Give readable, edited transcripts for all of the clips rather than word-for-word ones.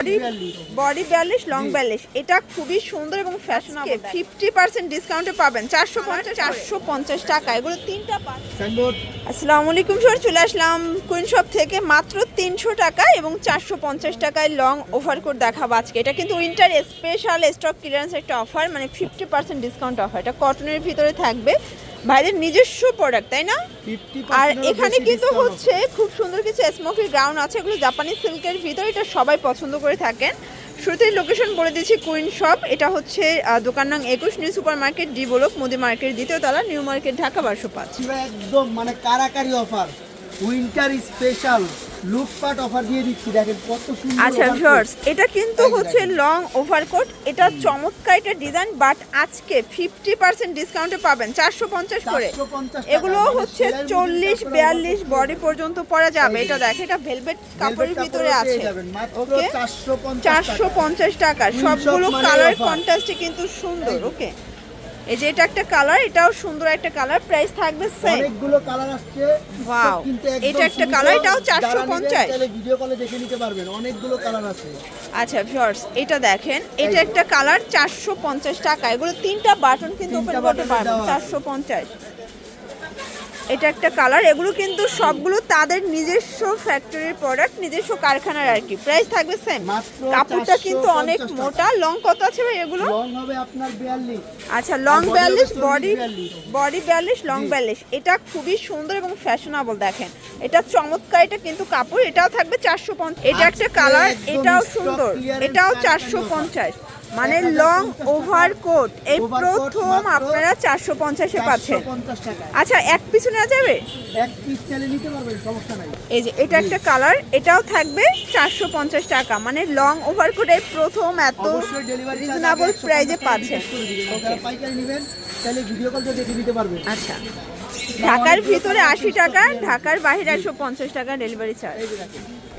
Body 42 long 42 এটা খুবই সুন্দর এবং ফ্যাশনেবল 50% ডিসকাউন্টে পাবেন 450 টাকা এগুলো তিনটা সাইনবোর্ড। আসসালামু আলাইকুম স্যার, চলে আসলাম কুইন শপ থেকে মাত্র 300 টাকা এবং 450 টাকায় লং ওভারকোট দেখাবো আজকে। এটা কিন্তু উইন্টার স্পেশাল স্টক ক্লিয়ারেন্স একটা অফার, মানে 50% ডিসকাউন্ট অফার। এটা কটনের ভিতরে থাকবে, ভাইদের নিজস্ব প্রোডাক্ট, তাই না? আর এখানে কিন্তু হচ্ছে খুব সুন্দর কিছু স্মোকি গাউন আছে, এগুলো জাপানি সিল্কের ভিতরে, এটা সবাই পছন্দ করে থাকেন। শুরুতেই লোকেশন বলে দিচ্ছি, কুইন শপ। এটা হচ্ছে দোকান নং 21, new super market, D block, Modi market, দ্বিতীয় তলা, নিউ মার্কেট, ঢাকা 1205। একদম মানে কারাকারি অফার, উইন্টার স্পেশাল লুকপাট অফার দিয়ে দিচ্ছি। দেখেন কত সুন্দর। আচ্ছা ভিউয়ার্স, এটা কিন্তু হচ্ছে লং ওভারকোট, এটা চমৎকার একটা ডিজাইন, বাট আজকে 50% ডিসকাউন্টে পাবেন 450 করে। এগুলো হচ্ছে 40-42 বডি পর্যন্ত পরা যাবে। এটা দেখে, এটা ভেলভেট কাপড়ের ভিতরে আছে। ওকে, 450 টাকা। সবগুলো কালার কন্ট্রাস্টে কিন্তু সুন্দর। ওকে, এই যে এটা একটা কালার, এটাও সুন্দর একটা কালার, প্রাইস থাকবে সেম। অনেকগুলো কালার আসছে। ওয়াও, এটা একটা কালার, এটাও 450। তাহলে ভিডিও কলে দেখে নিতে পারবেন, অনেকগুলো কালার আছে। আচ্ছা ভিউয়ার্স, এটা দেখেন, এটা একটা কালার 450 টাকা। এগুলো তিনটা বাটন কিন্তু ওপেন করতে পারবেন 450। এটা একটা কালার, এগুলো কিন্তু সবগুলো তাদের নিজস্ব ফ্যাক্টরির প্রোডাক্ট, নিজস্ব কারখানার আর কি। প্রাইস থাকবে সেম। কাপড়টা কিন্তু অনেক মোটা। লং কত আছে ভাই এগুলো? লং হবে আপনার 42। আচ্ছা, লং 42, বডি 42, লং 42। এটা খুবই সুন্দর এবং ফ্যাশনেবল। দেখেন, এটা চমৎকার, এটা কিন্তু কাপড়। এটাও থাকবে 450। এটা একটা কালার, এটাও সুন্দর, এটাও 450। মানে লং ওভারকোট এই প্রথম আপনারা 450-এ পাচ্ছেন। আচ্ছা, এক পিস নেওয়া যাবে? এক পিস চাইলে নিতে পারবেন, সমস্যা নাই। এই যে এটা একটা কালার, এটাও থাকবে 450 টাকা। মানে লং ওভারকোট এই প্রথম এত রিজনেবল প্রাইসে পাচ্ছেন। যারা পাইকারি নেবেন তাহলে ভিডিও কল দিয়ে দেখে নিতে পারবেন। আচ্ছা, ঢাকার ভিতরে 80 টাকা, ঢাকার বাইরে 150 টাকা ডেলিভারি চার্জ।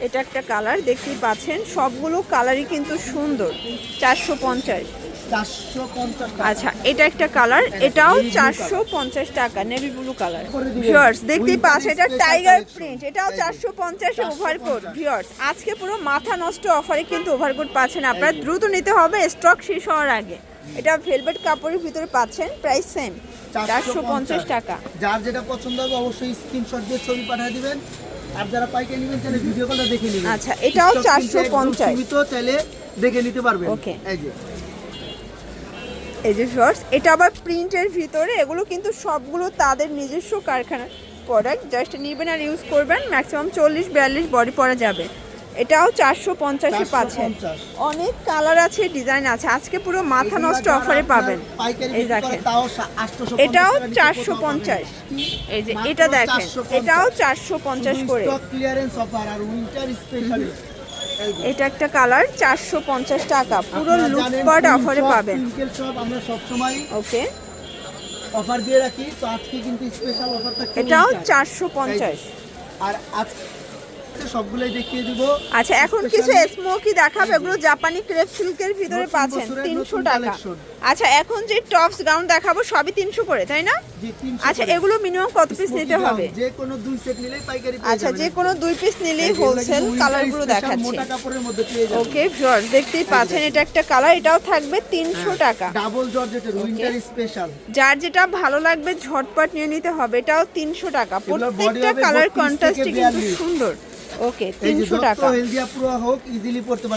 এটা একটা কালার, দেখতেই পাচ্ছেন, সবগুলো কালারই কিন্তু সুন্দর। 450। আচ্ছা, এটা একটা কালার, এটাও 450 টাকা, নেভি ব্লু কালার। ভিউয়ার্স দেখতেই পাচ্ছেন, এটা টাইগার প্রিন্ট, এটাও 450 ওভারকোট। ভিউয়ার্স আজকে পুরো মাথা নষ্ট অফারে কিন্তু ওভারকোট পাচ্ছেন, আপনারা দ্রুত নিতে হবে স্টক শেষ হওয়ার আগে। এটা ভেলভেট কাপড়ের ভিতরে পাচ্ছেন, প্রাইস সেম 450 টাকা। যার যেটা পছন্দ হবে অবশ্যই স্ক্রিনশট দিয়ে ছবি পাঠিয়ে দিবেন। আর যারা পাইকারি নেবেন তাহলে ভিডিও কলে দেখে নেবেন। আচ্ছা, এটাও 450, তো চাইলে দেখে নিতে পারবেন। ওকে, এই যে শর্টস, এটা আবার প্রিন্টের ভিতরে। এগুলো কিন্তু সবগুলো তাদের নিজস্ব কারখানার প্রোডাক্ট, জাস্ট নেবেন আর ইউজ করবেন। ম্যাক্সিমাম 40-42 বডি পরা যাবে। এটাও 450-এ পাচ্ছেন। অনেক কালার আছে, ডিজাইন আছে, আজকে পুরো মাথা নষ্ট অফারে পাবেন। এই দেখেন, এটাও 450। এই যে এটা দেখেন, এটাও 450 করে। ক্লিয়ারেন্স অফার আর উইন্টার স্পেশাল। এটা একটা কালার, 450 টাকা, পুরো লুকপাট অফারে পাবেন। আমরা সব সময় ওকে অফার দিয়ে রাখি, তো আজকে কিন্তু স্পেশাল অফার থাকছে। এটাও 450। আর আজকে সবগুলাই দেখিয়ে দিব। আচ্ছা, এখন কিছু স্মোকি দেখাবো, এগুলো জাপানি ক্রেপ সিল্কের ভিতরে পাচ্ছেন 300 টাকা। আচ্ছা, এখন যে টপস গাউন দেখাবো সবই 300 করে, তাই না? আচ্ছা, এগুলো মিনিমাম কত পিস নিতে হবে? যে কোনো 2 সেট নিলেই পাইকারি পেয়ে যাবেন। আচ্ছা, যে কোনো 2 পিস নিলেই হোলসেল। কালারগুলো দেখাচ্ছি। মোটা কাপড়ের মধ্যে পেয়ে যাবেন। ওকে ভিউয়ার্স দেখতেই পাচ্ছেন, এটা একটা কালার, এটাও থাকবে 300 টাকা। ডাবল জর্জেটের উইন্টার স্পেশাল। যার যেটা ভালো লাগবে ঝটপট নিয়ে নিতে হবে। এটাও 300 টাকা। প্রত্যেকটা কালার কন্ট্রাস্টে কিন্তু সুন্দর। ওকে, 300 টাকা,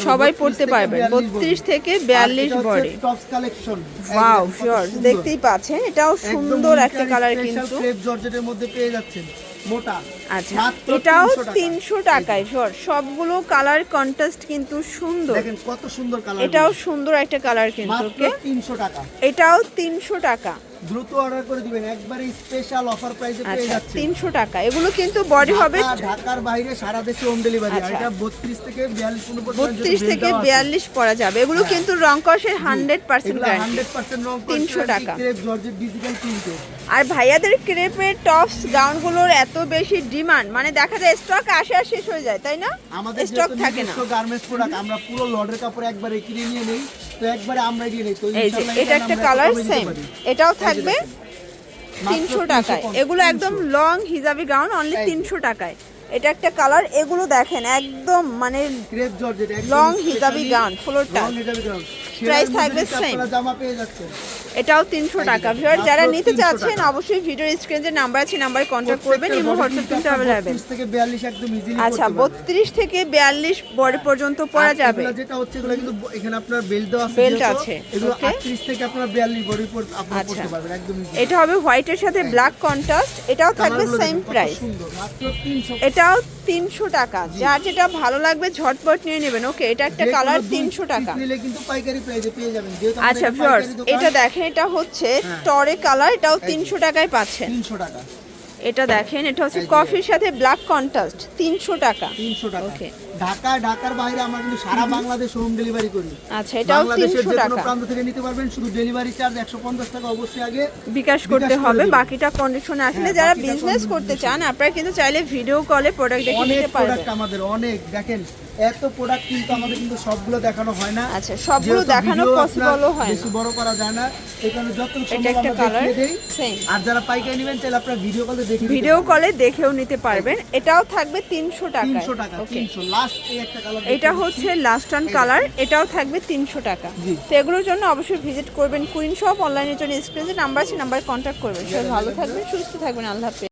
সবাই পড়তে পারবেন। 32 থেকে 42 body. Tops collection, wow sure, দেখতেই পাচ্ছেন, এটাও সুন্দর একটা কালার কিন্তু ক্রেপ জর্জেটের মধ্যে পেয়ে যাচ্ছেন মোটা। আচ্ছা, এটাও 300 টাকায়। শিওর, সবগুলো কালার কন্ট্রাস্ট কিন্তু সুন্দর। দেখেন কত সুন্দর কালার, এটাও সুন্দর একটা কালার কিন্তু। ওকে, 300 টাকা, এটাও 300 টাকা। দ্রুত অর্ডার করে দিবেন, একবারে স্পেশাল অফার প্রাইসে পেয়ে যাচ্ছেন। 300 টাকা। এগুলো কিন্তু বডি হবে ঢাকার বাইরে সারা দেশে হোম ডেলিভারি। আর এটা 32 থেকে 42 পর্যন্ত 32 থেকে 42 পরা যাবে। এগুলো কিন্তু রং কষের 100% গ্যারান্টি। 100% রং কষ, 300 টাকা। Crepe georgette digital print. আর ভাইয়াদের ক্রেপের টপস গাউনগুলোর এত বেশি ডিমান্ড, মানে দেখা যায় স্টক আসে আর শেষ হয়ে যায়, তাই না? আমাদের স্টক থাকে না। গার্মেন্টস প্রোডাক্ট, আমরা পুরো লটের কাপড় একবারে কিনে নিয়ে নেই, তো একবারে আমরা দিয়ে নেই। তো এই যে এটা একটা কালার সেম, এটাও থাকবে 300 টাকায়। এগুলো একদম লং হিজাবি গাউন, অনলি 300 টাকায়। এটা একটা কালার, এগুলো দেখেন একদম মানে ক্রেপ জর্জেট লং হিজাবি গাউন ফ্লোরটা। লং হিজাবি গাউন Price থাকবে same। আপনারা জামা পেয়ে যাচ্ছেন। এটাও 300 টাকা। ভিউয়ার মাত্র যারা নিতে 300 চাচ্ছেন টাকা। অবশ্যই ভিডিওর স্ক্রিনে যে নাম্বার আছে নাম্বারে কন্ট্যাক্ট করবেন, ইমো হোয়াটসঅ্যাপ কিন্তু अवेलेबल। 32 থেকে 42 একদম ইজিলি আচ্ছা 32 থেকে 42 বডি পর্যন্ত পরা যাবে। এগুলো যেটা হচ্ছে এগুলো কিন্তু এখানে আপনার বেল্ট দেওয়া আছে, বেল্ট যেহেতু আছে, এগুলো okay। 38 থেকে আপনার 42 বডি পর আপনারা আচ্ছা। পড়তে পারবেন একদম ইজি। এটা হবে হোয়াইটের সাথে ব্ল্যাক কন্ট্রাস্ট, এটাও থাকবে সেম প্রাইস। সুন্দর মাত্র 300। এটাও 300 টাকা। যার যেটা ভালো লাগবে ঝটপট নিয়ে নেবেন। ওকে, এটা একটা কালার 300 টাকা। নিলে কিন্তু পাইকারি প্রাইসে পেয়ে যাবেন, যেহেতু আচ্ছা ভিউয়ার্স, এটা দেখেন, এটা হচ্ছে টরে কালার, এটাও 300 টাকায় পাচ্ছেন। 300 টাকা। এটা দেখেন, এটা হচ্ছে কফির সাথে ব্ল্যাক কন্ট্রাস্ট, 300 টাকা। 300 টাকা। ওকে। ঢাকার বাইরে আমরা কিন্তু সারা বাংলাদেশ হোম ডেলিভারি করি। আচ্ছা, এটাও বাংলাদেশের 300 যে কোনো টাকা। প্রান্ত থেকে নিতে পারবেন, শুধু ডেলিভারি চার্জ 150 টাকা অবশ্যই আগে বিকাশ করতে করে হবে, দিবেন। বাকিটা কন্ডিশনে আসলে হ্যাঁ, যারা বাকিটা বিজনেস condition করতে চান আপনারা কিন্তু চাইলে ভিডিও কলে প্রোডাক্ট দেখে অনেক নিতে পারবেন। প্রোডাক্ট আমাদের অনেক, দেখেন এত প্রোডাক্ট কিন্তু আমাদের কিন্তু সবগুলো দেখানো হয় না। আচ্ছা, সবগুলো যেহেতু দেখানো ভিডিও পসিবলও আপনার হয় বেশি না। বড় করা যায় না, এই কারণে যত এটা সম্ভব একটা আমরা কালার দেখিয়ে দেই। সেম। আর যারা পাইকারি নেবেন তাহলে আপনারা ভিডিও কলে দেখে ভিডিও কলে দেখেও নিতে পারবেন। এটাও থাকবে 300 টাকায়। 300 টাকা। ওকে, 300 লাস্ট এই একটা কালার। এটা হচ্ছে লাস্ট অন কালার, এটাও থাকবে 300 টাকা। জি। তো এগুলোর জন্য অবশ্যই ভিজিট করবেন কুইন শপ। অনলাইনের জন্য স্ক্রিনে নাম্বার আছে, নাম্বারে কন্ট্যাক্ট করবেন। সবাই ভালো থাকবেন, সুস্থ থাকবেন, আল্লাহ হাফেজ।